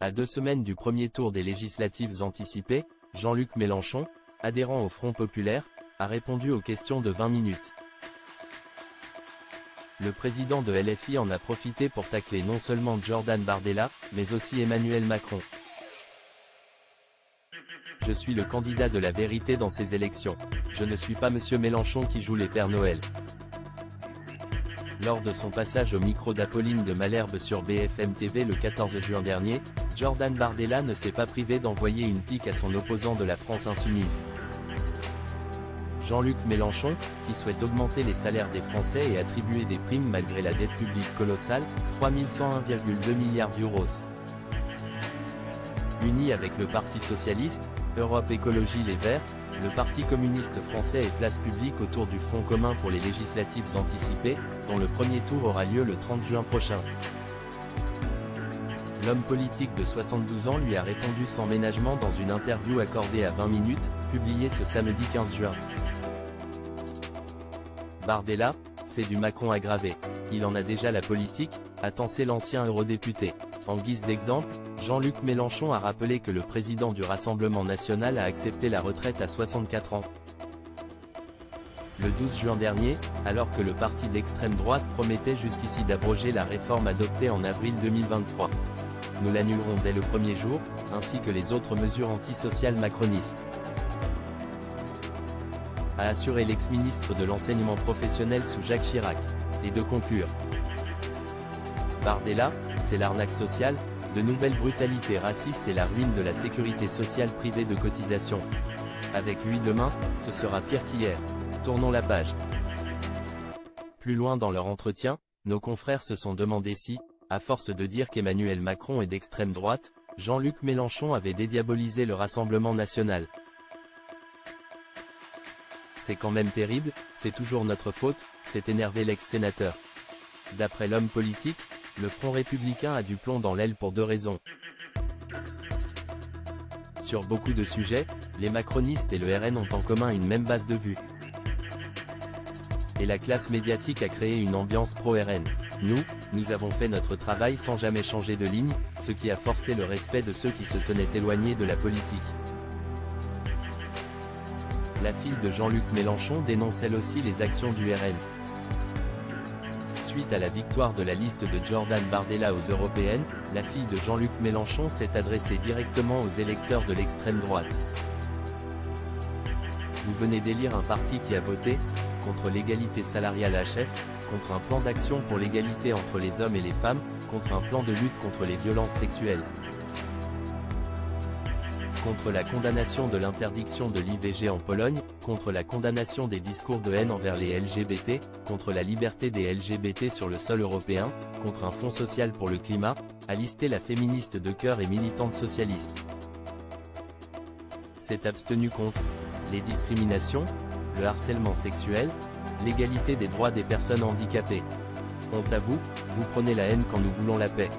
À 2 semaines du premier tour des législatives anticipées, Jean-Luc Mélenchon, adhérent au Front Populaire, a répondu aux questions de 20 minutes. Le président de LFI en a profité pour tacler non seulement Jordan Bardella, mais aussi Emmanuel Macron. Je suis le candidat de la vérité dans ces élections. Je ne suis pas Monsieur Mélenchon qui joue les Pères Noël. Lors de son passage au micro d'Apolline de Malherbe sur BFM TV le 14 juin dernier, Jordan Bardella ne s'est pas privé d'envoyer une pique à son opposant de la France Insoumise. Jean-Luc Mélenchon, qui souhaite augmenter les salaires des Français et attribuer des primes malgré la dette publique colossale, 3101,2 milliards d'euros. Uni avec le Parti Socialiste, Europe Écologie Les Verts, le Parti communiste français et Place Publique autour du Front commun pour les législatives anticipées, dont le premier tour aura lieu le 30 juin prochain. L'homme politique de 72 ans lui a répondu sans ménagement dans une interview accordée à 20 minutes, publiée ce samedi 15 juin. Bardella, c'est du Macron aggravé. Il en a déjà la politique, a tensé l'ancien eurodéputé. En guise d'exemple, Jean-Luc Mélenchon a rappelé que le président du Rassemblement national a accepté la retraite à 64 ans. Le 12 juin dernier, alors que le parti d'extrême droite promettait jusqu'ici d'abroger la réforme adoptée en avril 2023. Nous l'annulerons dès le premier jour, ainsi que les autres mesures antisociales macronistes, a assuré l'ex-ministre de l'enseignement professionnel sous Jacques Chirac, et de conclure. Bardella, c'est l'arnaque sociale, de nouvelles brutalités racistes et la ruine de la sécurité sociale privée de cotisations. Avec lui demain, ce sera pire qu'hier. Tournons la page. Plus loin dans leur entretien, nos confrères se sont demandé si, à force de dire qu'Emmanuel Macron est d'extrême droite, Jean-Luc Mélenchon avait dédiabolisé le Rassemblement national. C'est quand même terrible, c'est toujours notre faute, s'est énervé l'ex-sénateur. D'après l'homme politique, le Front républicain a du plomb dans l'aile pour 2 raisons. Sur beaucoup de sujets, les macronistes et le RN ont en commun une même base de vue. Et la classe médiatique a créé une ambiance pro-RN. Nous avons fait notre travail sans jamais changer de ligne, ce qui a forcé le respect de ceux qui se tenaient éloignés de la politique. La fille de Jean-Luc Mélenchon dénonce elle aussi les actions du RN. Suite à la victoire de la liste de Jordan Bardella aux européennes, la fille de Jean-Luc Mélenchon s'est adressée directement aux électeurs de l'extrême droite. Vous venez d'élire un parti qui a voté contre l'égalité salariale HF, contre un plan d'action pour l'égalité entre les hommes et les femmes, contre un plan de lutte contre les violences sexuelles, contre la condamnation de l'interdiction de l'IVG en Pologne, contre la condamnation des discours de haine envers les LGBT, contre la liberté des LGBT sur le sol européen, contre un fonds social pour le climat, a listé la féministe de cœur et militante socialiste. S'est abstenue contre les discriminations, le harcèlement sexuel, l'égalité des droits des personnes handicapées. Honte à vous, vous prenez la haine quand nous voulons la paix.